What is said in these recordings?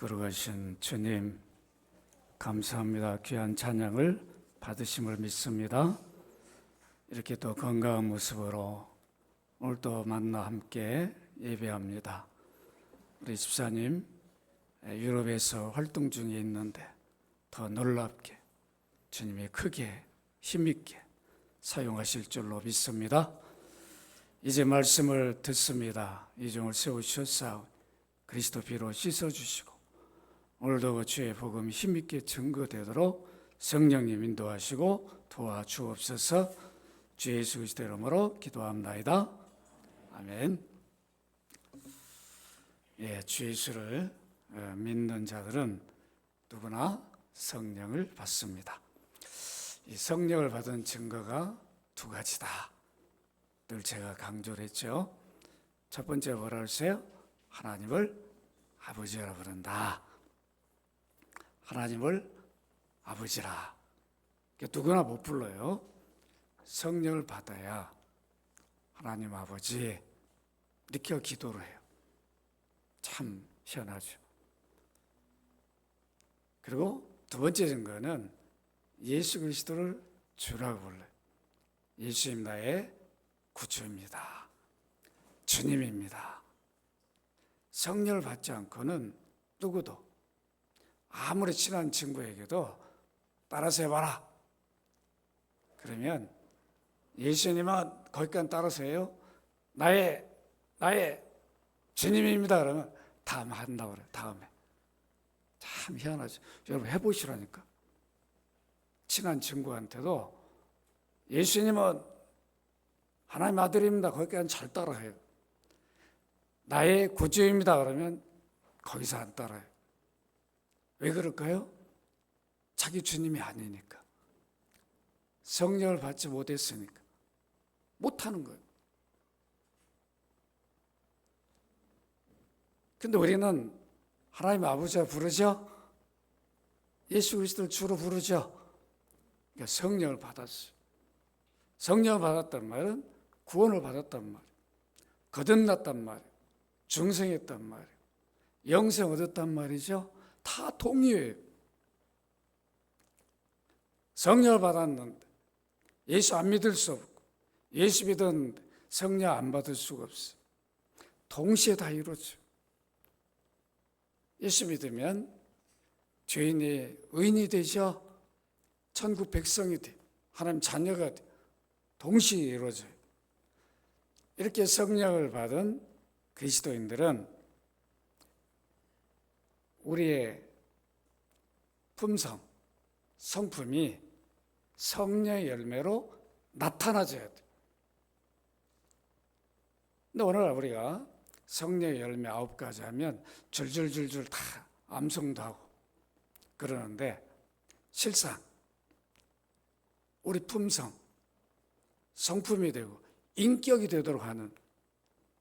걸어가신 주님 감사합니다. 귀한 찬양을 받으심을 믿습니다. 이렇게 또 건강한 모습으로 오늘도 만나 함께 예배합니다. 우리 집사님 유럽에서 활동 중에 있는데 더 놀랍게 주님이 크게 힘있게 사용하실 줄로 믿습니다. 이제 말씀을 듣습니다. 이종을 세우셨사오니 그리스도 피로 씻어주시고 오늘도 주의 복음이 힘있게 증거되도록 성령님 인도하시고 도와주옵소서. 주 예수 그리스도 이름으로 기도합나이다. 아멘. 주 예수를 믿는 자들은 누구나 성령을 받습니다. 이 성령을 받은 증거가 두 가지다. 늘 제가 강조를 했죠. 첫 번째 뭐라 그랬어요? 하나님을 아버지라 부른다. 하나님을 아버지라. 누구나 못 불러요. 성령을 받아야 하나님 아버지 이렇게 기도를 해요. 참 희한하죠. 그리고 두 번째 증거는 예수 그리스도를 주라고 불러요. 예수님 나의 구주입니다. 주님입니다. 성령을 받지 않고는 누구도 아무리 친한 친구에게도 따라서 해봐라. 그러면 예수님은 거기까지 따라서 해요. 나의 주님입니다. 그러면 다음에 한다고 그래요. 다음에. 참 희한하죠. 여러분 해보시라니까. 친한 친구한테도 예수님은 하나님 아들입니다. 거기까지 잘 따라해요. 나의 구주입니다. 그러면 거기서 안 따라해요. 왜 그럴까요? 자기 주님이 아니니까. 성령을 받지 못했으니까. 못하는 거예요. 근데 우리는 하나님 아버지와 부르죠? 예수 그리스도를 주로 부르죠? 그러니까 성령을 받았어요. 성령을 받았단 말은 구원을 받았단 말이에요. 거듭났단 말이에요. 중생했단 말이에요. 영생 얻었단 말이죠. 다 동의해요. 성령을 받았는데 예수 안 믿을 수 없고 예수 믿었는데 성령 안 받을 수가 없어요. 동시에 다 이루어져. 예수 믿으면 죄인이 의인이 되죠. 천국 백성이 돼. 하나님 자녀가 돼. 동시에 이루어져요. 이렇게 성령을 받은 그리스도인들은 우리의 품성, 성품이 성령의 열매로 나타나져야 돼. 근데 오늘 우리가 성령의 열매 9가지 하면 줄줄줄줄 다 암송도 하고 그러는데 실상 우리 품성, 성품이 되고 인격이 되도록 하는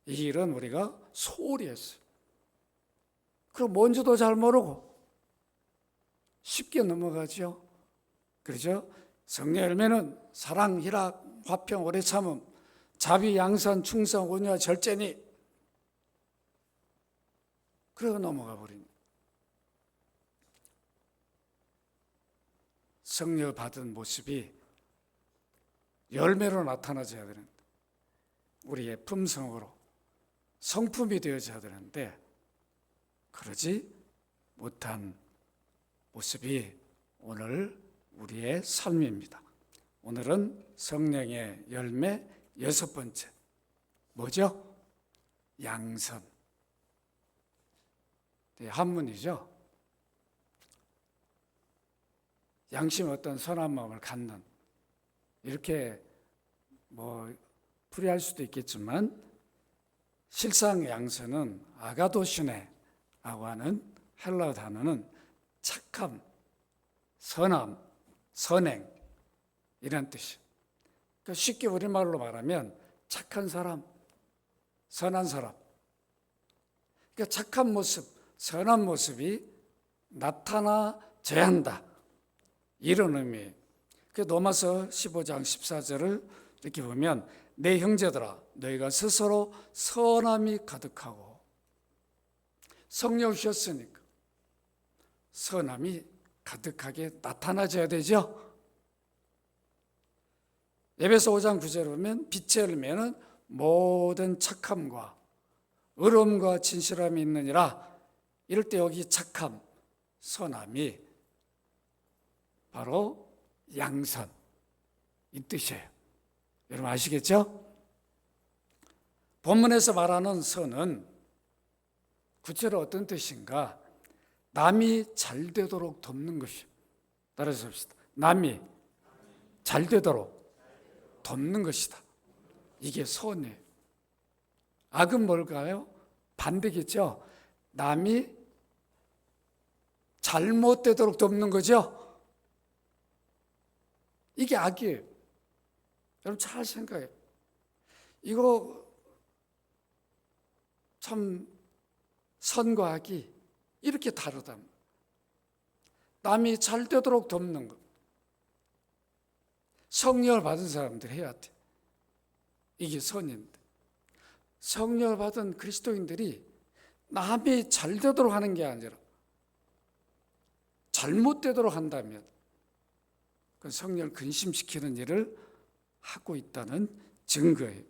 이 일은 우리가 소홀히 했어요. 그럼 뭔지도 잘 모르고 쉽게 넘어가죠. 그렇죠? 성령 열매는 사랑, 희락, 화평, 오래 참음, 자비, 양선, 충성, 온유와 절제니. 그러고 넘어가 버립니다. 성령을 받은 모습이 열매로 나타나져야 되는데 우리의 품성으로 성품이 되어져야 되는데 그러지 못한 모습이 오늘 우리의 삶입니다. 오늘은 성령의 열매 6번째. 뭐죠? 양선. 한문이죠. 양심 어떤 선한 마음을 갖는 이렇게 풀이할 수도 있겠지만 실상 양선은 아가도시네라고 하는 헬라어 단어는 착함, 선함, 선행 이런 뜻이에요. 그러니까 쉽게 우리말로 말하면 착한 사람, 선한 사람. 그러니까 착한 모습, 선한 모습이 나타나져야 한다. 이런 의미예요. 그 로마서 15장 14절을 이렇게 보면 내 형제들아 너희가 스스로 선함이 가득하고 성령 주셨으니까 선함이 가득하게 나타나져야 되죠. 에베소 5장 9절에 보면 빛의 열매는 모든 착함과 의로움과 진실함이 있느니라. 이럴 때 여기 착함, 선함이 바로 양선, 이 뜻이에요. 여러분 아시겠죠? 본문에서 말하는 선은 구체로 어떤 뜻인가? 남이 잘 되도록 돕는 것이요. 따라서 합시다. 남이 잘 되도록 돕는 것이다. 이게 선이에요. 악은 뭘까요? 반대겠죠. 남이 잘못되도록 돕는 거죠. 이게 악이에요. 여러분 잘 생각해요. 이거 참 선과 악이 이렇게 다르다. 남이 잘 되도록 돕는 것. 성령을 받은 사람들이 해야 돼. 이게 선인데. 성령을 받은 그리스도인들이 남이 잘 되도록 하는 게 아니라 잘못되도록 한다면 그 성령을 근심시키는 일을 하고 있다는 증거예요.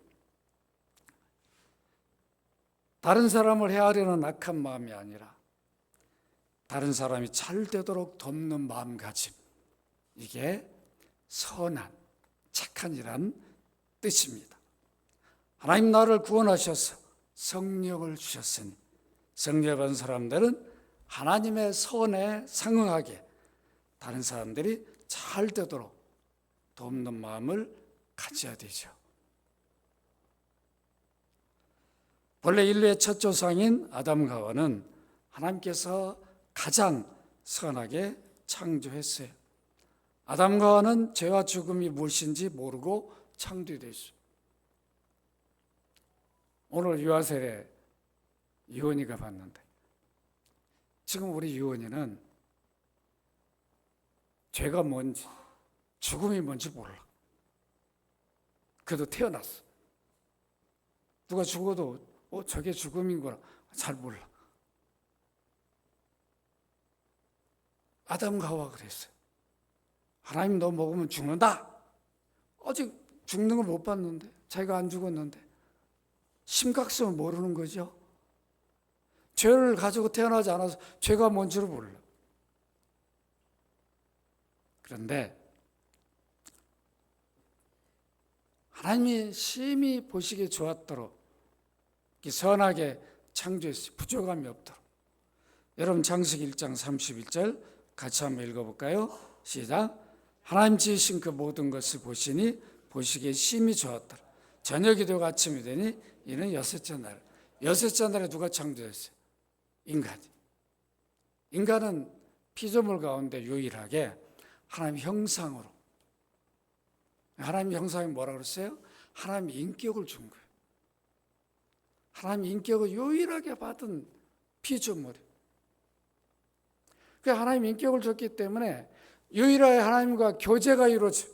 다른 사람을 헤아리는 악한 마음이 아니라 다른 사람이 잘 되도록 돕는 마음가짐, 이게 선한, 착한 이란 뜻입니다. 하나님 나를 구원하셔서 성령을 주셨으니 성령 받은 사람들은 하나님의 선에 상응하게 다른 사람들이 잘 되도록 돕는 마음을 가져야 되죠. 본래 인류의 첫 조상인 아담과 하와는 하나님께서 가장 선하게 창조했어요. 아담과 하와는 죄와 죽음이 무엇인지 모르고 창조됐어요. 오늘 유아세례 유언이가 봤는데 지금 우리 유언이는 죄가 뭔지 죽음이 뭔지 몰라. 그래도 태어났어. 누가 죽어도 저게 죽음인구나 잘 몰라. 아담과 하와 그랬어요. 하나님 너 먹으면 죽는다. 아직 죽는 걸 못 봤는데, 자기가 안 죽었는데 심각성을 모르는 거죠. 죄를 가지고 태어나지 않아서 죄가 뭔지를 몰라. 그런데 하나님이 심히 보시기에 좋았도록 선하게 창조했어요. 부족함이 없도록. 여러분 창세기 1장 31절 같이 한번 읽어볼까요? 시작. 하나님 지으신 그 모든 것을 보시니 보시기에 심히 좋았더라. 저녁이 되고 아침이 되니 이는 여섯째 날. 여섯째 날에 누가 창조했어요? 인간이. 인간은 피조물 가운데 유일하게 하나님 형상으로. 하나님 형상이 뭐라고 그랬어요? 하나님 인격을 준 거예요. 하나님 인격을 유일하게 받은 피조물이에요. 그 하나님 인격을 줬기 때문에 유일하게 하나님과 교제가 이루어져.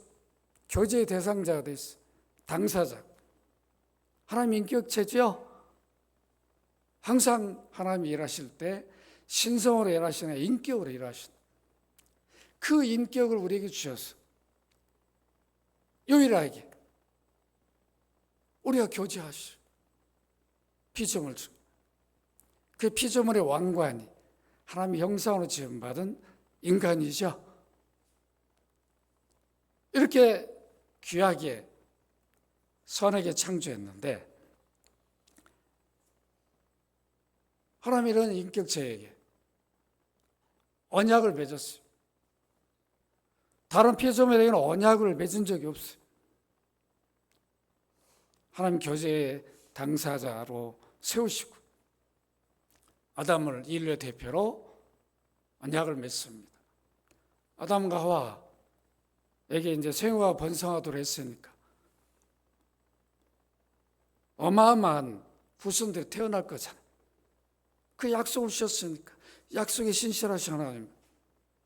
교제의 대상자가 돼 있어. 당사자. 하나님 인격체죠. 항상 하나님이 일하실 때 신성으로 일하시나 인격으로 일하시나. 그 인격을 우리에게 주셔서 유일하게 우리가 교제하시오. 피조물 중. 그 피조물의 왕관이 하나님의 형상으로 지음받은 인간이죠. 이렇게 귀하게 선하게 창조했는데 하나님이 이런 인격체에게 언약을 맺었어요. 다른 피조물에게는 언약을 맺은 적이 없어요. 하나님 교제의 당사자로 세우시고 아담을 인류의 대표로 언약을 맺습니다. 아담과 하와에게 이제 생후가 번성하도록 했으니까 어마어마한 후손들이 태어날 거잖아요. 그 약속을 주셨으니까 약속에 신실하신 하나님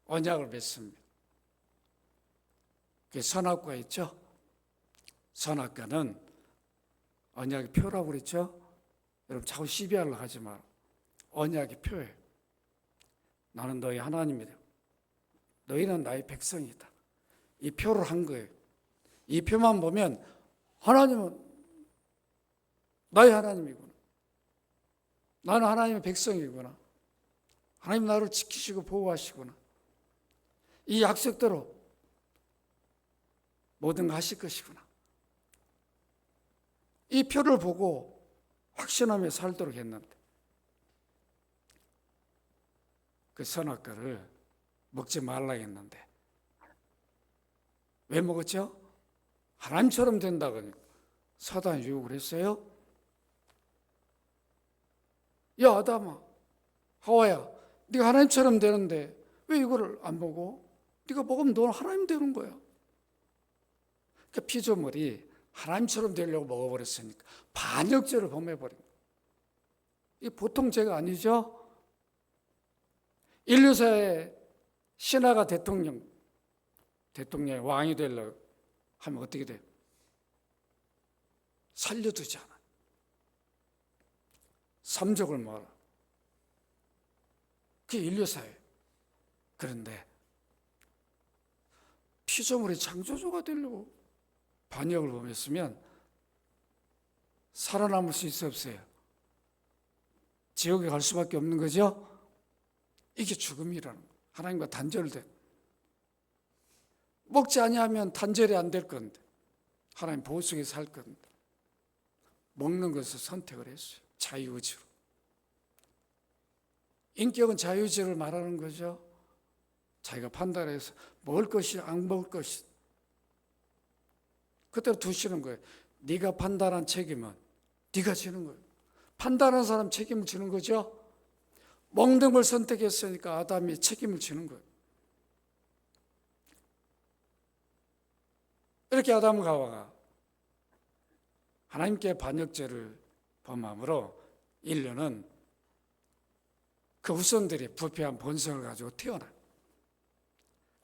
언약을 맺습니다. 그게 선악과 있죠. 선악과는 언약의 표라고 그랬죠. 여러분 자꾸 시비하려고 하지 마라. 언약의 표예요. 나는 너희 하나님이다. 너희는 나의 백성이다. 이 표를 한 거예요. 이 표만 보면 하나님은 나의 하나님이구나. 나는 하나님의 백성이구나. 하나님 나를 지키시고 보호하시구나. 이 약속대로 모든 거 하실 것이구나. 이 표를 보고 확신하며 살도록 했는데 그 선악과를 먹지 말라 했는데 왜 먹었죠? 하나님처럼 된다고 하니까 사단이 유혹을 했어요. 야 아담아, 하와야, 네가 하나님처럼 되는데 왜 이거를 안 먹어? 네가 먹으면 너는 하나님 되는 거야. 그 피조물이 하나님처럼 되려고 먹어버렸으니까 반역죄를 범해버린 거예요. 이게 보통 죄가 아니죠. 인류사의 신하가 대통령이 왕이 되려고 하면 어떻게 돼요? 살려두지 않아요. 삼족을 모아라. 그게 인류사예요. 그런데 피조물이 창조주가 되려고 반역을 범했으면 살아남을 수 있어 없어요? 지옥에 갈 수밖에 없는 거죠. 이게 죽음이라는 거예요. 하나님과 단절된. 먹지 아니하면 단절이 안 될 건데 하나님 보호 속에 살 건데 먹는 것을 선택을 했어요. 자유의지로. 인격은 자유의지를 말하는 거죠. 자기가 판단해서 먹을 것이 안 먹을 것이 그때로 두시는 거예요. 네가 판단한 책임은 네가 지는 거예요. 판단한 사람 책임을 지는 거죠. 먹는 걸 선택했으니까 아담이 책임을 지는 거예요. 이렇게 아담과 하와가 하나님께 반역죄를 범함으로 인류는 그 후손들이 부패한 본성을 가지고 태어나요.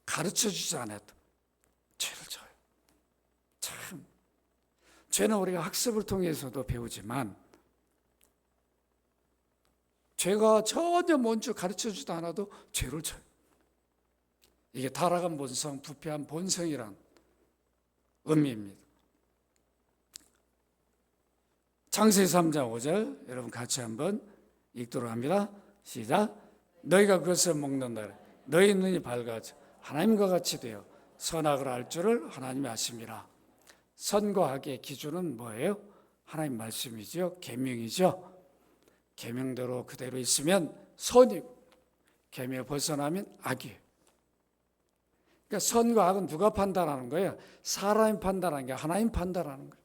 가르쳐주지 않아도 죄를 져요. 참, 죄는 우리가 학습을 통해서도 배우지만 죄가 전혀 뭔지 가르쳐주지도 않아도 죄를 져요. 이게 타락한 본성, 부패한 본성이란 의미입니다. 창세기 3장 5절 여러분 같이 한번 읽도록 합니다. 시작. 너희가 그것을 먹는 날에 너희 눈이 밝아져 하나님과 같이 되어 선악을 알 줄을 하나님이 아심이라. 선과 악의 기준은 뭐예요? 하나님 말씀이죠. 계명이죠. 계명대로 그대로 있으면 선이고 계명을 벗어나면 악이에요. 그러니까 선과 악은 누가 판단하는 거예요? 사람이 판단하는 게 하나님 판단하는 거예요.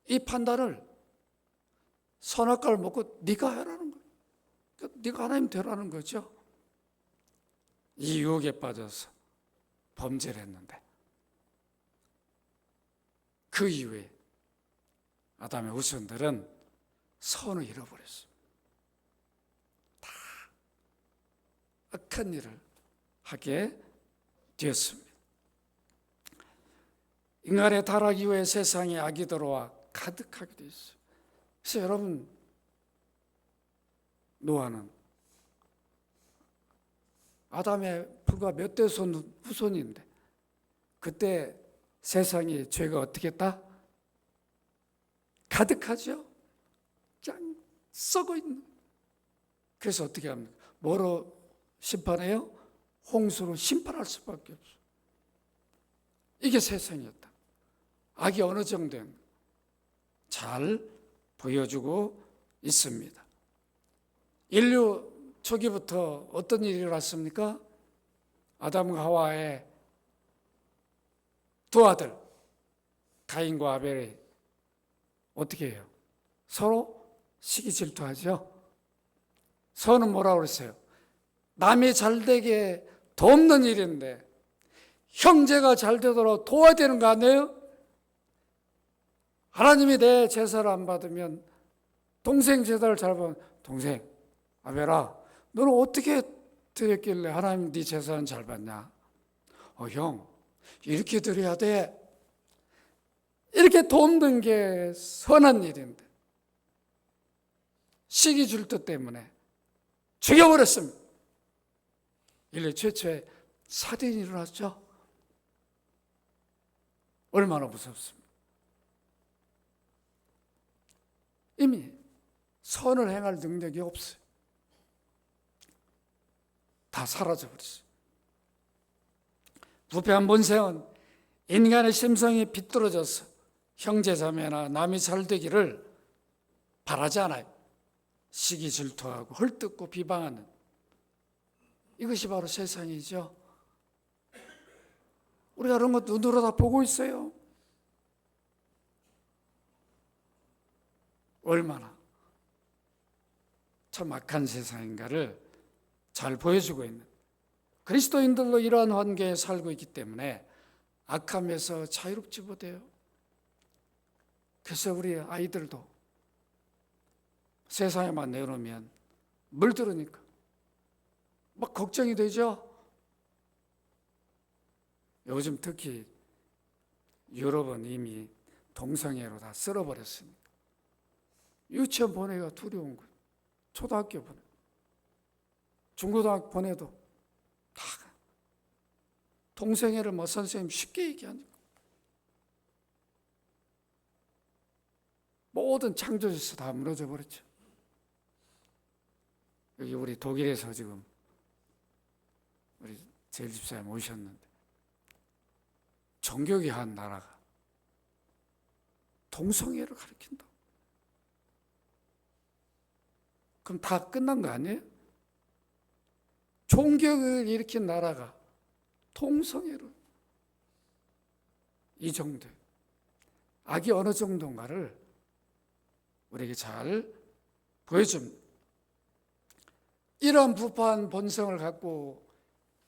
이 판단을 선악과를 먹고 네가 하라는 거예요. 그러니까 네가 하나님 되라는 거죠. 이 유혹에 빠져서 범죄를 했는데 그 이후에 아담의 후손들은 선을 잃어버렸어요. 다 악한 일을 하게 되었습니다. 인간의 타락 이후에 세상에 악이 들어와 가득하게 되어 있어요. 그래서 여러분, 노아는 아담의 불과 몇 대 후손인데 그때 세상에 죄가 어떻게 했다? 가득하죠. 그냥 썩어 있는. 그래서 어떻게 합니까? 뭐로 심판해요? 홍수로 심판할 수밖에 없어요. 이게 세상이었다. 악이 어느 정도는 잘 보여주고 있습니다. 인류 초기부터 어떤 일이 일어났습니까? 아담과 하와의 두 아들 가인과 아벨이 어떻게 해요? 서로 시기 질투하죠. 서는 뭐라고 그랬어요? 남이 잘되게 돕는 일인데 형제가 잘 되도록 도와야 되는 거 아니에요? 하나님이 내 제사를 안 받으면 동생 제사를 잘 받으면 동생 아벨아 너는 어떻게 드렸길래 하나님 네 제사는 잘 받냐? 형 이렇게 드려야 돼. 이렇게 돕는 게 선한 일인데 시기 질투 때문에 죽여버렸습니다. 인류 최초의 살인이 일어났죠. 얼마나 무섭습니까? 이미 선을 행할 능력이 없어요. 다 사라져버렸어요. 부패한 본성은 인간의 심성이 비뚤어져서 형제자매나 남이 잘되기를 바라지 않아요. 시기 질투하고 헐뜯고 비방하는, 이것이 바로 세상이죠. 우리가 그런 것 눈으로 다 보고 있어요. 얼마나 참 악한 세상인가를 잘 보여주고 있는, 그리스도인들도 이러한 환경에 살고 있기 때문에 악함에서 자유롭지 못해요. 그래서 우리 아이들도 세상에만 내놓으면 물들으니까 막 걱정이 되죠. 요즘 특히 유럽은 이미 동성애로 다 쓸어버렸으니까 유치원 보내기가 두려운 거예요. 초등학교 보내, 중고등학교 보내도 다 동성애를 뭐 선생님 쉽게 얘기하니까 모든 창조에서 다 무너져 버렸죠. 여기 우리 독일에서 지금 우리 제일 집사님 오셨는데, 종교계 한 나라가 동성애를 가르친다. 그럼 다 끝난 거 아니에요? 종교를 일으킨 나라가 동성애를, 이 정도 악이 어느 정도인가를 우리에게 잘 보여줍니다. 이런 부패한 본성을 갖고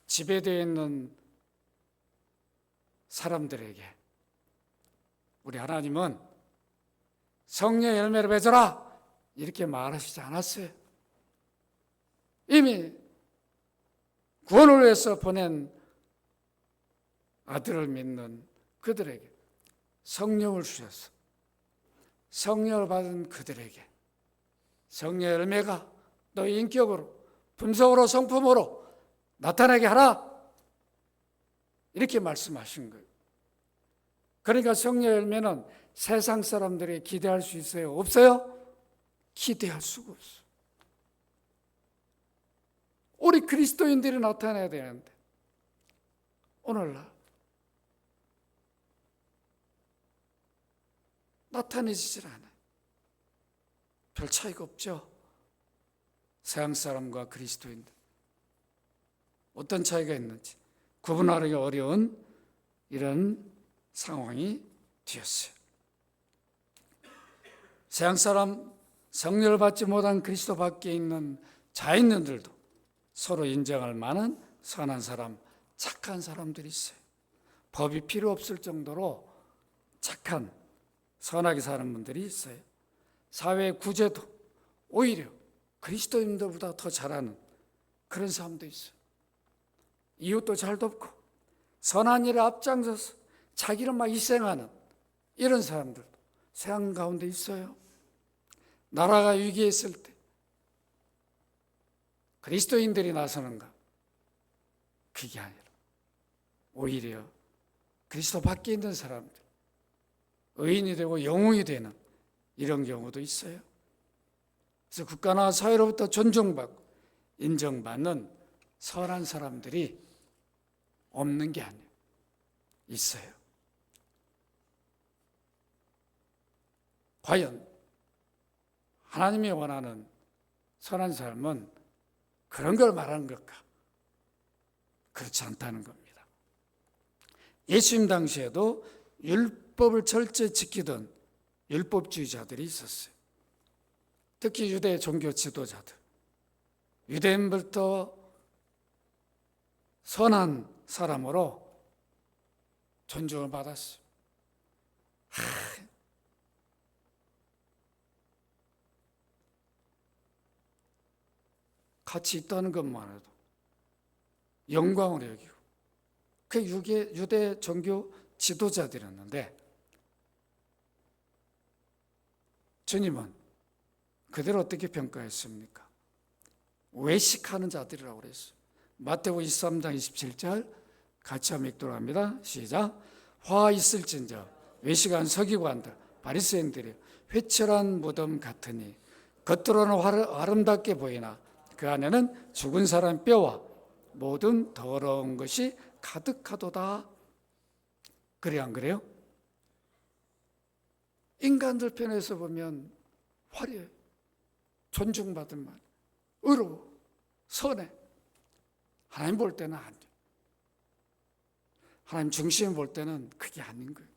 지배되어 있는 사람들에게 우리 하나님은 성령의 열매를 맺어라 이렇게 말하시지 않았어요. 이미 구원을 위해서 보낸 아들을 믿는 그들에게 성령을 주셔서 성령을 받은 그들에게 성령의 열매가 너희 인격으로, 품성으로, 성품으로 나타나게 하라 이렇게 말씀하신 거예요. 그러니까 성령의 열매는 세상 사람들이 기대할 수 있어요? 없어요? 기대할 수가 없어요. 우리 그리스도인들이 나타나야 되는데 오늘날 나타내지질 않아요. 별 차이가 없죠. 서양 사람과 그리스도인들 어떤 차이가 있는지 구분하기 어려운 이런 상황이 되었어요. 서양 사람, 성령을 받지 못한 그리스도 밖에 있는 자인들도 서로 인정할 만한 선한 사람, 착한 사람들이 있어요. 법이 필요 없을 정도로 착한, 선하게 사는 분들이 있어요. 사회 구제도 오히려 그리스도인들보다 더 잘하는 그런 사람도 있어요. 이웃도 잘 돕고 선한 일에 앞장서서 자기를 막 희생하는 이런 사람들도 세상 가운데 있어요. 나라가 위기에 있을 때 그리스도인들이 나서는가? 그게 아니라 오히려 그리스도 밖에 있는 사람들, 의인이 되고 영웅이 되는 이런 경우도 있어요. 그래서 국가나 사회로부터 존중받고 인정받는 선한 사람들이 없는 게 아니에요. 있어요. 과연 하나님이 원하는 선한 삶은 그런 걸 말하는 걸까? 그렇지 않다는 겁니다. 예수님 당시에도 율법을 철저히 지키던 율법주의자들이 있었어요. 특히 유대 종교 지도자들, 유대인부터 선한 사람으로 존중을 받았어요. 같이 있다는 것만 해도 영광을 여기고, 그 유대 종교 지도자들이었는데 주님은 그들을 어떻게 평가했습니까? 외식하는 자들이라고 그랬어요. 마태복음 23장 27절 같이 한번 읽도록 합니다. 시작. 화 있을진저 외식한 서기관들 바리새인들이 회칠한 무덤 같으니 겉으로는 아름답게 보이나 그 안에는 죽은 사람 뼈와 모든 더러운 것이 가득하도다. 그래 안 그래요? 인간들 편에서 보면 화려해, 존중받을 만, 의로워, 선해. 하나님 볼 때는 안 돼. 하나님 중심 볼 때는 그게 아닌 거예요.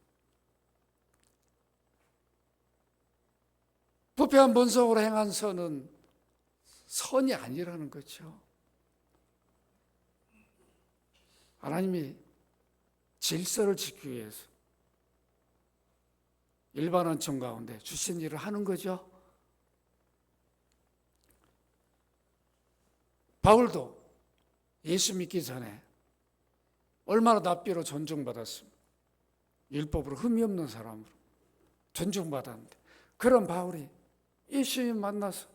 부패한 본성으로 행한 선은 선이 아니라는 거죠. 하나님이 질서를 지키기 위해서 일반 원천 가운데 주신 일을 하는 거죠. 바울도 예수 믿기 전에 얼마나 납비로 존중받았습니다. 율법으로 흠이 없는 사람으로 존중받았는데 그런 바울이 예수님 만나서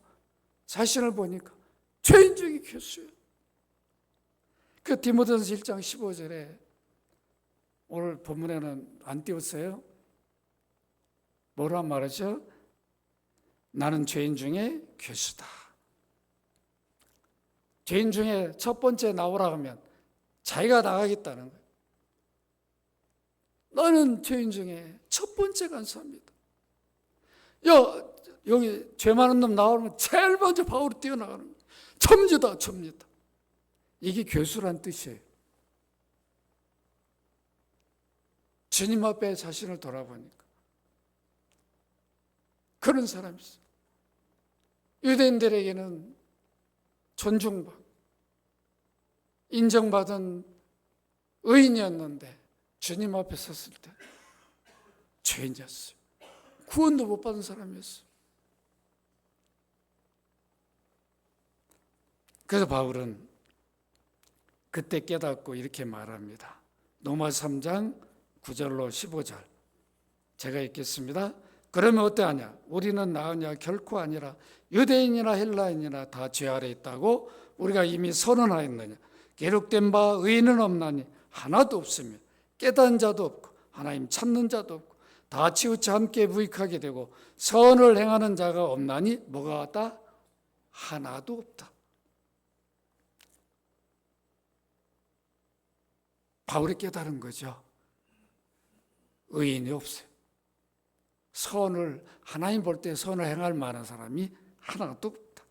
자신을 보니까 죄인적이 켰어요. 그 디모데전서 1장 15절에 오늘 본문에는 안 띄웠어요. 뭐라 말하죠? 나는 죄인 중에 괴수다. 죄인 중에 첫 번째 나오라 하면 자기가 나가겠다는 거예요. 나는 죄인 중에 첫 번째 간사합니다. 여기 죄 많은 놈 나오면 제일 먼저 바울이 뛰어나가는 거예요. 첨지다, 첨지다. 이게 괴수란 뜻이에요. 주님 앞에 자신을 돌아보니까 그런 사람이 있어요. 유대인들에게는 존중받고 인정받은 의인이었는데 주님 앞에 섰을 때 죄인이었어요. 구원도 못 받은 사람이었어요. 그래서 바울은 그때 깨닫고 이렇게 말합니다. 로마 3장 9절로 15절 제가 읽겠습니다. 그러면 어떠하냐? 우리는 나으냐? 결코 아니라 유대인이나 헬라인이나 다 죄 아래 있다고 우리가 이미 선언하였느냐? 기록된 바 의인은 없나니 하나도 없으며 깨닫는 자도 없고 하나님 찾는 자도 없고 다 치우쳐 함께 무익하게 되고 선을 행하는 자가 없나니 뭐가 없다? 하나도 없다. 바울이 깨달은 거죠. 의인이 없어요. 선을 하나님 볼 때 선을 행할 만한 사람이 하나도 없다.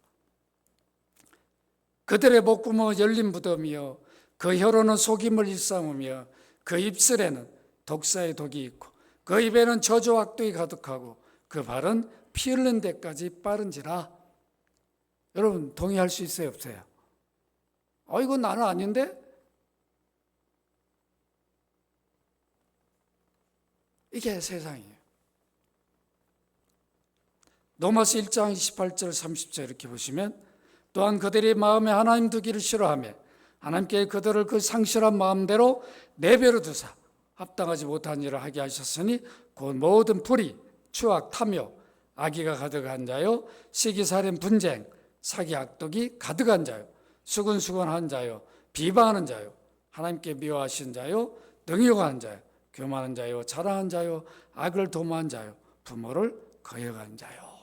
그들의 목구멍은 열린 무덤이요 그 혀로는 속임을 일삼으며 그 입술에는 독사의 독이 있고 그 입에는 저주와 악독이 가득하고 그 발은 피 흘린 데까지 빠른지라. 여러분 동의할 수 있어요, 없어요? 이건 나는 아닌데? 이게 세상이에요. 로마서 1장 28절 30절 이렇게 보시면 또한 그들이 마음에 하나님 두기를 싫어하며 하나님께 그들을 그 상실한 마음대로 내버려 두사 합당하지 못한 일을 하게 하셨으니 곧 모든 불의, 추악, 탐욕, 악의가 가득한 자요 시기살인, 분쟁, 사기, 악독이 가득한 자요 수근수근한 자요 비방하는 자요 하나님께 미워하신 자요 능욕하는 자요 교만한 자요 자랑한 자요 악을 도모한 자요 부모를 거역한 자요.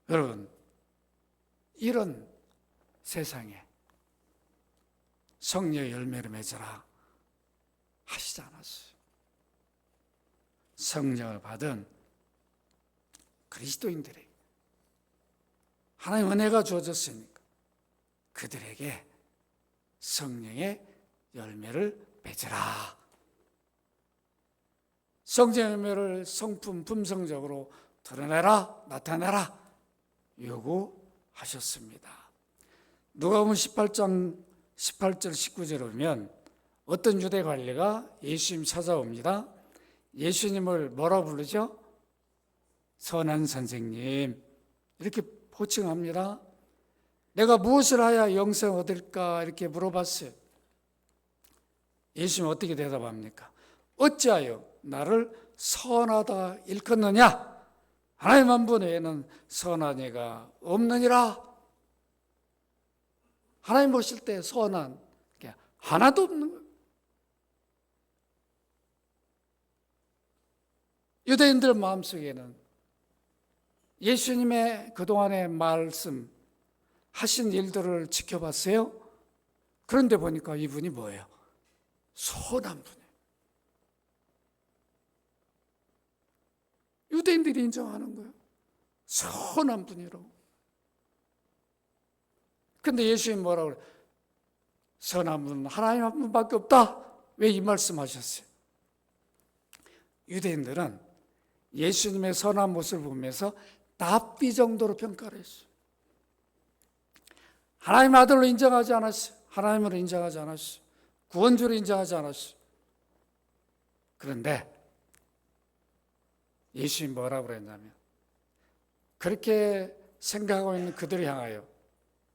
여러분 이런 세상에 성령의 열매를 맺으라 하시지 않았어요. 성령을 받은 그리스도인들에게 하나님의 은혜가 주어졌으니까 그들에게 성령의 열매를 맺으라. 성령의 열매를 성품, 품성적으로 드러내라, 나타내라 요구하셨습니다. 누가복음 18장 18절 19절에 보면 어떤 유대 관리가 예수님 찾아옵니다. 예수님을 뭐라 부르죠? 선한 선생님 이렇게 호칭합니다. 내가 무엇을 하야 영생 얻을까 이렇게 물어봤어요. 예수님은 어떻게 대답합니까? 어찌하여 나를 선하다 일컫느냐? 하나님 한 분 외에는 선한 이가 없느니라. 하나님 보실 때 선한 게 하나도 없는 거예요. 유대인들 마음속에는 예수님의 그동안의 말씀 하신 일들을 지켜봤어요. 그런데 보니까 이분이 뭐예요? 선한 분이에요. 유대인들이 인정하는 거예요. 선한 분이라고. 근데 예수님 뭐라고 그래요? 선한 분은 하나님 한 분밖에 없다. 왜 이 말씀하셨어요? 유대인들은 예수님의 선한 모습을 보면서 납비 정도로 평가를 했어요. 하나님 아들로 인정하지 않았어요. 하나님으로 인정하지 않았어요. 구원주로 인정하지 않았어요. 그런데 예수님이 뭐라고 그랬냐면 그렇게 생각하고 있는 그들을 향하여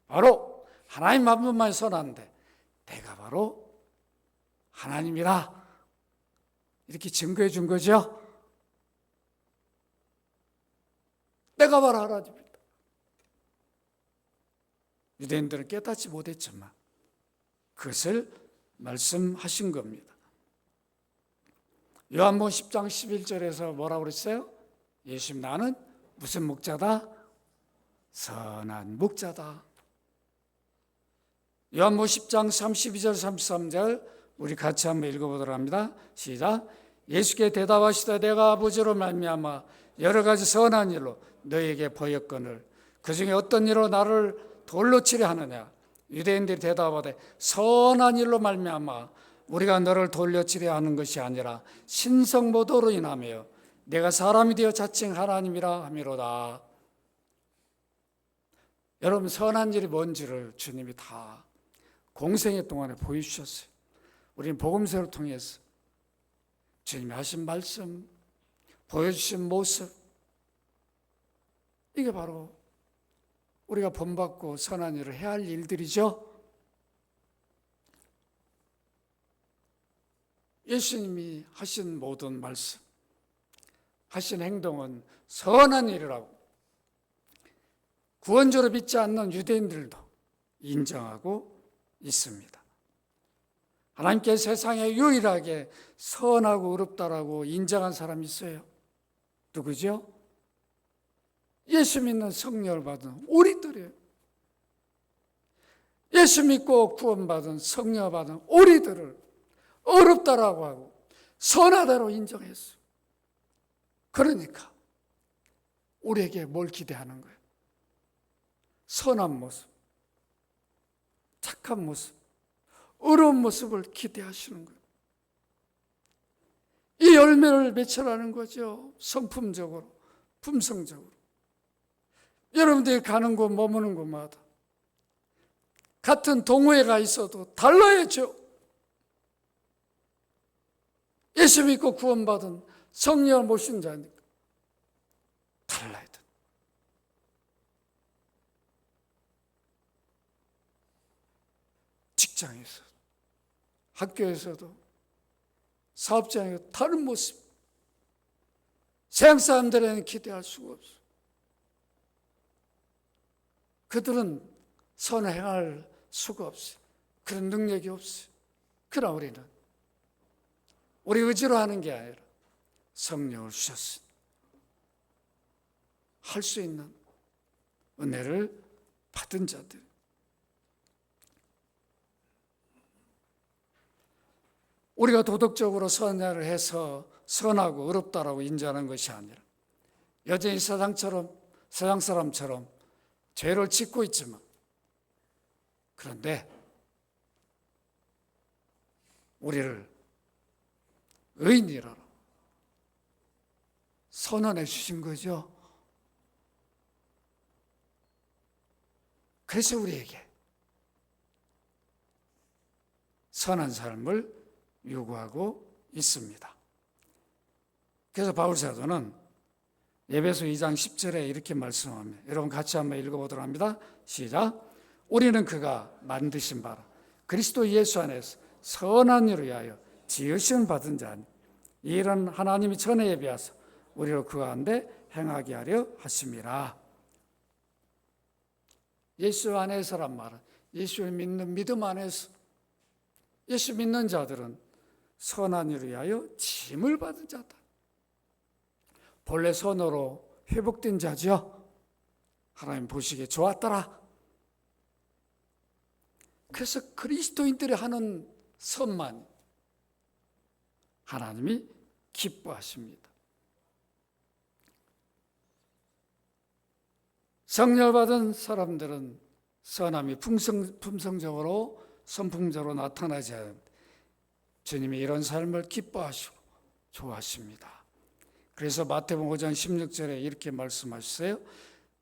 바로 하나님 한 분만 선한데 내가 바로 하나님이라 이렇게 증거해 준 거죠. 내가 바로 하나님이다. 유대인들은 깨닫지 못했지만 그것을 말씀하신 겁니다. 요한복음 10장 11절에서 뭐라고 그랬어요? 예수님 나는 무슨 목자다? 선한 목자다. 요한복음 10장 32절 33절 우리 같이 한번 읽어보도록 합니다. 시작. 예수께 대답하시되 내가 아버지로 말미암아 여러 가지 선한 일로 너에게 보였거늘 그 중에 어떤 일로 나를 돌로 치려 하느냐. 유대인들이 대답하되 선한 일로 말미암아 우리가 너를 돌려 치려 하는 것이 아니라 신성모도로 인하며 내가 사람이 되어 자칭 하나님이라 함이로다. 여러분 선한 일이 뭔지를 주님이 다 공생애 동안에 보여주셨어요. 우리는 복음서를 통해서 주님이 하신 말씀, 보여주신 모습, 이게 바로 우리가 본받고 선한 일을 해야 할 일들이죠. 예수님이 하신 모든 말씀, 하신 행동은 선한 일이라고 구원주로 믿지 않는 유대인들도 인정하고 있습니다. 하나님께 세상에 유일하게 선하고 의롭다라고 인정한 사람이 있어요. 누구죠? 예수 믿는 성령을 받은 우리들이에요. 예수 믿고 구원받은 성령 받은 우리들을 어렵다라고 하고 선하다로 인정했어요. 그러니까 우리에게 뭘 기대하는 거예요? 선한 모습, 착한 모습, 어려운 모습을 기대하시는 거예요. 이 열매를 맺혀라는 거죠. 성품적으로, 품성적으로. 여러분들이 가는 곳, 머무는 곳마다 같은 동호회가 있어도 달라야죠. 예수 믿고 구원받은 성령을 모신 자니까 달라야 돼. 직장에서, 학교에서도, 사업장에서 다른 모습. 세상 사람들에는 기대할 수가 없어. 그들은 선을 행할 수가 없어요. 그런 능력이 없어요. 그러나 우리는 우리 의지로 하는 게 아니라 성령을 주셨으니 할 수 있는 은혜를 받은 자들. 우리가 도덕적으로 선을 해서 선하고 의롭다라고 인정하는 것이 아니라 여전히 세상 사람처럼 죄를 짓고 있지만 그런데 우리를 의인이라고 선언해 주신 거죠. 그래서 우리에게 선한 삶을 요구하고 있습니다. 그래서 바울 사도는 에베소 2장 10절에 이렇게 말씀합니다. 여러분 같이 한번 읽어보도록 합니다. 시작. 우리는 그가 만드신 바라 그리스도 예수 안에서 선한 일을 위하여 지으심 받은 자니 이 일은 하나님이 전에 예비하사 우리로 그 가운데 행하게 하려 하심이라. 예수 안에서란 말은 예수를 믿는 믿음 안에서, 예수 믿는 자들은 선한 일을 위하여 짐을 받은 자다. 본래 선으로 회복된 자죠. 하나님 보시기에 좋았더라. 그래서 그리스도인들이 하는 선만 하나님이 기뻐하십니다. 성령을 받은 사람들은 선함이 품성적으로 선풍적으로 나타나지 않는데 주님이 이런 삶을 기뻐하시고 좋아하십니다. 그래서 마태복음 5장 16절에 이렇게 말씀하셨어요.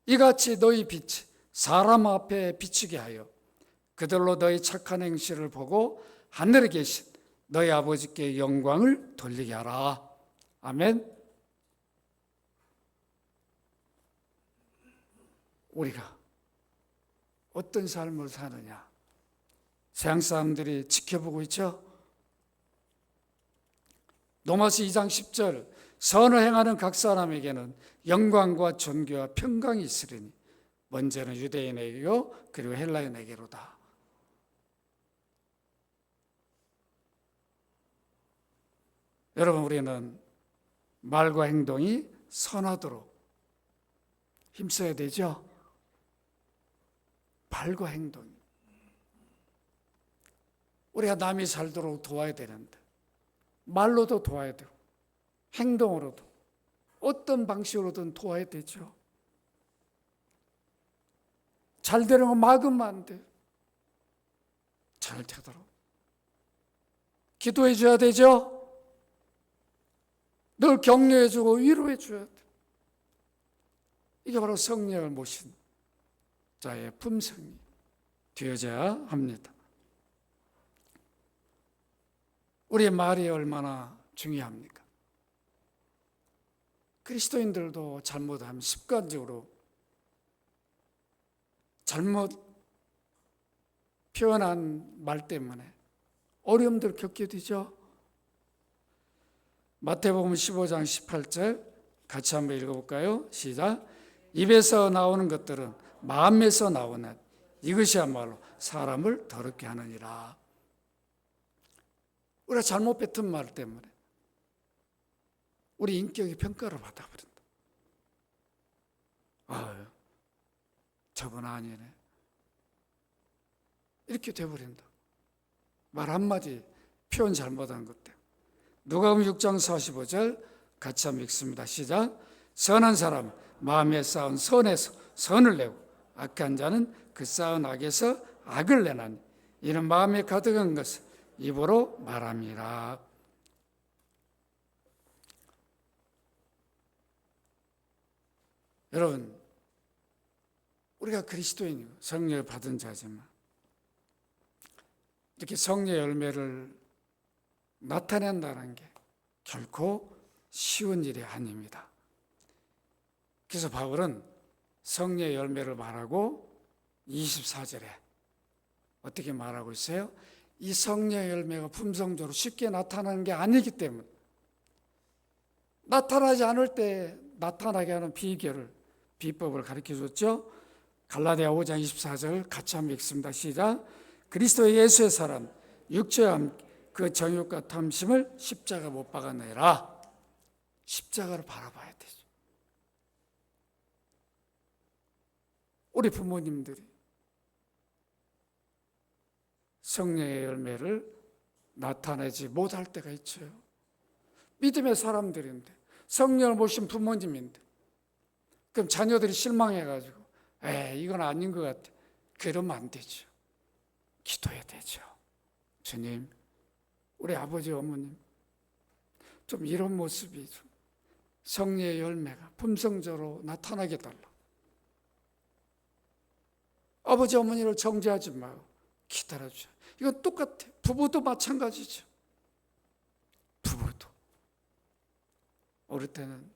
이같이 너희 빛이 사람 앞에 비치게 하여 그들로 너희 착한 행실을 보고 하늘에 계신 너희 아버지께 영광을 돌리게 하라. 아멘. 우리가 어떤 삶을 사느냐, 세상 사람들이 지켜보고 있죠. 로마서 2장 10절, 선을 행하는 각 사람에게는 영광과 존귀와 평강이 있으리니 먼저는 유대인에게요 그리고 헬라인에게로다. 여러분, 우리는 말과 행동이 선하도록 힘써야 되죠. 말과 행동. 우리가 남이 살도록 도와야 되는데 말로도 도와야 되고 행동으로도 어떤 방식으로든 도와야 되죠. 잘 되는 거 막으면 안 돼요. 잘 되도록 기도해 줘야 되죠. 늘 격려해 주고 위로해 줘야 돼요. 이게 바로 성령을 모신 자의 품성이 되어져야 합니다. 우리의 말이 얼마나 중요합니까? 그리스도인들도 잘못하면 습관적으로 잘못 표현한 말 때문에 어려움들을 겪게 되죠. 마태복음 15장 18절 같이 한번 읽어볼까요? 시작. 입에서 나오는 것들은 마음에서 나오는 이것이야말로 사람을 더럽게 하느니라. 우리가 잘못 뱉은 말 때문에 우리 인격이 평가를 받아버린다. 아유, 저분 아니네. 이렇게 돼버린다. 말 한마디 표현 잘못한 것 때문에. 누가복음 6장 45절 같이 한번 읽습니다. 시작. 선한 사람은 마음에 쌓은 선에서 선을 내고 악한 자는 그 쌓은 악에서 악을 내나니 이는 마음에 가득한 것을 입으로 말함이라. 여러분, 우리가 그리스도인이고 성령을 받은 자지만 이렇게 성령의 열매를 나타낸다는 게 결코 쉬운 일이 아닙니다. 그래서 바울은 성령의 열매를 말하고 24절에 어떻게 말하고 있어요? 이 성령의 열매가 품성적으로 쉽게 나타나는 게 아니기 때문에 나타나지 않을 때 나타나게 하는 비법을 가르쳐줬죠. 갈라디아 5장 24절 같이 한번 읽습니다. 시작. 그리스도 예수의 사람 육체와 그 정욕과 탐심을 십자가 못 박아내라. 십자가를 바라봐야 되죠. 우리 부모님들이 성령의 열매를 나타내지 못할 때가 있죠. 믿음의 사람들인데 성령을 모신 부모님인데 그럼 자녀들이 실망해가지고 이건 아닌 것 같아. 그러면 안 되죠. 기도해야 되죠. 주님, 우리 아버지 어머님 좀 이런 모습이 좀 성령의 열매가 품성적으로 나타나게 달라. 아버지 어머니를 정죄하지 말고 기다려줘요. 이건 똑같아. 부부도 마찬가지죠. 부부도 어릴 때는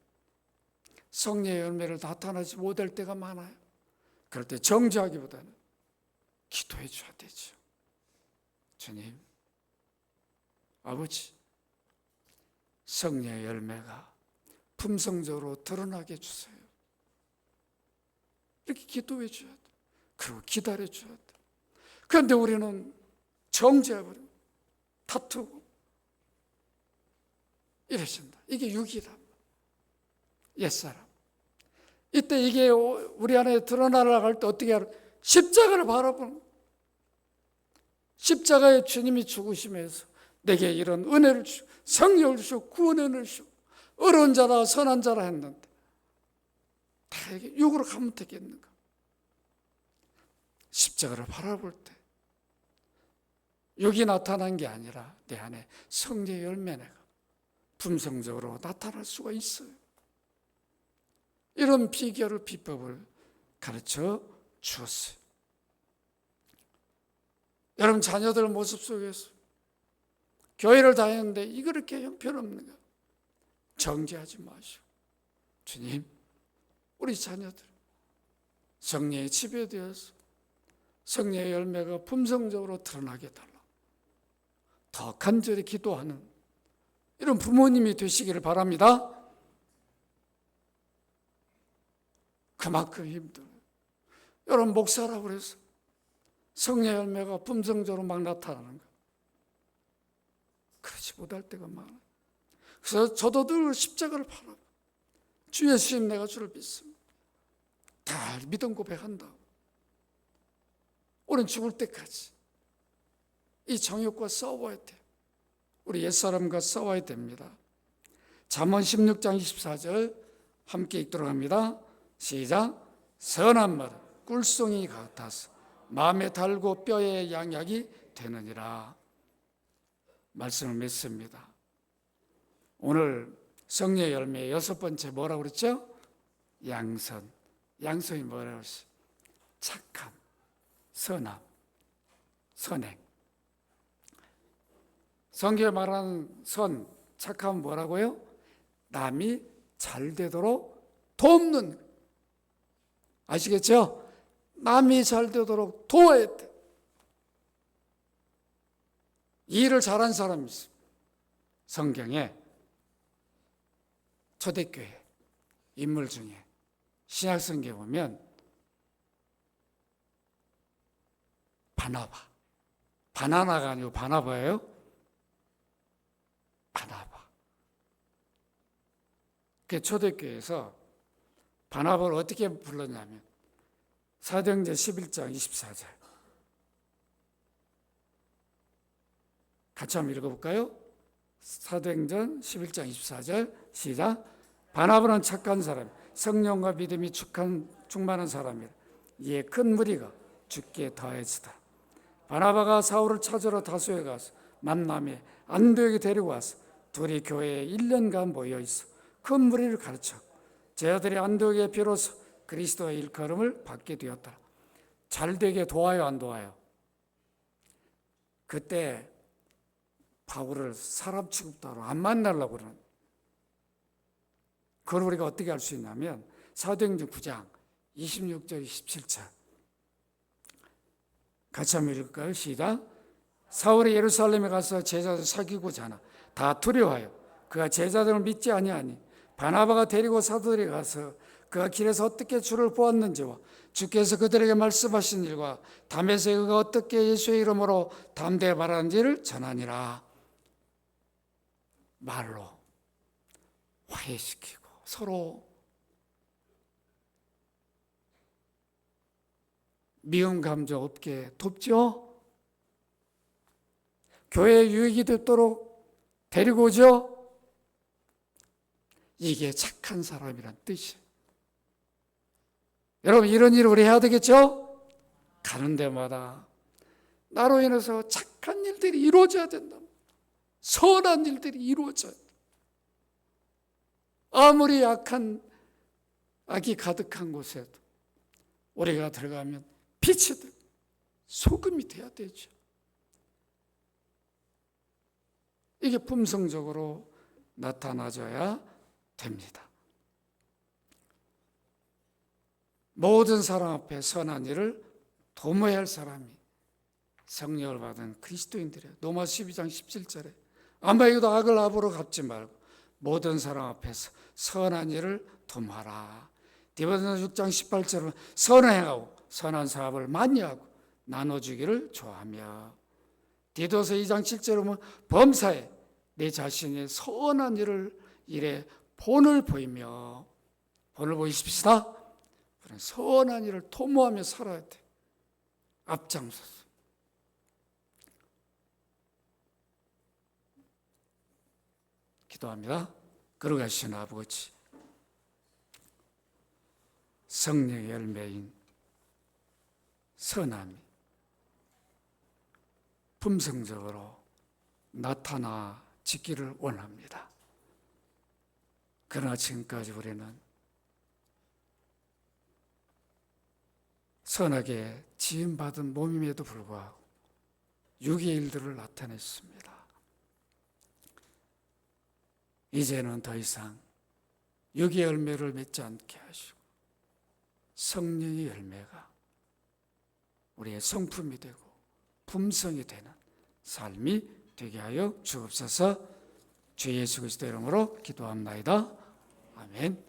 성령의 열매를 나타나지 못할 때가 많아요. 그럴 때 정죄하기보다는 기도해 줘야 되죠. 주님, 아버지, 성령의 열매가 품성적으로 드러나게 해주세요. 이렇게 기도해 줘야 돼. 그리고 기다려 줘야 돼. 그런데 우리는 정죄해버려, 다투고 이러신다. 이게 육이다. 옛사람. 이때 이게 우리 안에 드러나려고 할 때 어떻게 하라? 십자가를 바라보는, 십자가의 주님이 죽으시면서 내게 이런 은혜를 주시고 성령을 주시고 구원의 은혜를 주시고 어려운 자라 선한 자라 했는데 다 이게 육으로 가면 되겠는가? 십자가를 바라볼 때 육이 나타난 게 아니라 내 안에 성령의 열매가 품성적으로 나타날 수가 있어요. 이런 비결을, 비법을 가르쳐 주었어요. 여러분 자녀들 모습 속에서 교회를 다녔는데 이거 그렇게 형편없는가? 정죄하지 마시고, 주님, 우리 자녀들 성령에 지배되어서 성령의 열매가 품성적으로 드러나게 달라. 더 간절히 기도하는 이런 부모님이 되시기를 바랍니다. 그만큼 힘들어요. 여러분 목사라고 해서 성령의 열매가 품성적으로 막 나타나는 거 그렇지 못할 때가 많아요. 그래서 저도 늘 십자가를 바라고, 주 예수님 내가 주를 믿습니다. 다 믿음 고백한다. 우리는 죽을 때까지 이 정욕과 싸워야 돼. 우리 옛사람과 싸워야 됩니다. 잠언 16장 24절 함께 읽도록 합니다. 시작. 선한 말은 꿀송이 같아서 마음에 달고 뼈에 양약이 되느니라. 말씀을 맺습니다. 오늘 성령의 열매 6번째 뭐라고 그랬죠? 양선. 양선이 뭐라고 그랬어요? 착함, 선함, 선행. 성경에 말하는 선, 착함은 뭐라고요? 남이 잘 되도록 돕는. 아시겠죠? 남이 잘 되도록 도와야 돼. 이 일을 잘한 사람이 있어요. 성경에 초대교회 인물 중에 신약성경에 보면 바나바, 바나나가 아니고 바나바예요. 바나바. 그 초대교회에서 바나바를 어떻게 불렀냐면 사도행전 11장 24절 같이 한번 읽어볼까요? 사도행전 11장 24절 시작. 바나바는 착한 사람, 성령과 믿음이 충만한 사람이라. 이에 큰 무리가 주께 더해지다. 바나바가 사울을 찾으러 다소에 가서 만남에 안디옥에 데리고 와서 둘이 교회에 1년간 모여 있어 큰 무리를 가르쳤고 제자들이 안디옥에 비로소 그리스도의 일컬음을 받게 되었다. 잘 되게 도와요, 안 도와요? 그때 바울을 사람 취급도 안 만나려고 그러는. 그걸 우리가 어떻게 알 수 있냐면 사도행전 9장 26절 27절 같이 한번 읽을까요? 시작. 사울이 예루살렘에 가서 제자들 사귀고자 하나 다 두려워하여 그가 제자들을 믿지 아니하니 바나바가 데리고 사도들이 가서 그가 길에서 어떻게 주를 보았는지와 주께서 그들에게 말씀하신 일과 담에서 그가 어떻게 예수의 이름으로 담대히 말하는지를 전하니라. 말로 화해시키고 서로 미움 감정 없게 돕죠. 교회에 유익이 되도록 데리고 오죠. 이게 착한 사람이란 뜻이에요. 여러분 이런 일을 우리 해야 되겠죠? 가는 데마다 나로 인해서 착한 일들이 이루어져야 된다. 선한 일들이 이루어져야 돼. 아무리 악한 악이 가득한 곳에도 우리가 들어가면 빛이 되고 소금이 돼야 되죠. 이게 품성적으로 나타나줘야 됩니다. 모든 사람 앞에 선한 일을 도모해야 할 사람이 성령을 받은 그리스도인들이에요. 로마 12장 17절에 아무에게도 악을 악으로 갚지 말고 모든 사람 앞에서 선한 일을 도모하라. 디모데전서 6장 18절은 선을 행하고 선한 사업을 많이 하고 나눠주기를 좋아하며, 디도서 2장 7절에 보면 범사에 내 자신의 선한 일에 본을 보이며, 본을 보이십시다. 선한 일을 도모하며 살아야 돼. 앞장서서. 기도합니다. 걸어가시는 아버지, 성령의 열매인 선함이 품성적으로 나타나지기를 원합니다. 그러나 지금까지 우리는 선하게 지음받은 몸임에도 불구하고 육의 일들을 나타냈습니다. 이제는 더 이상 육의 열매를 맺지 않게 하시고 성령의 열매가 우리의 성품이 되고 품성이 되는 삶이 되게 하여 주옵소서. 주 예수 그리스도 이름으로 기도합나이다. 아멘.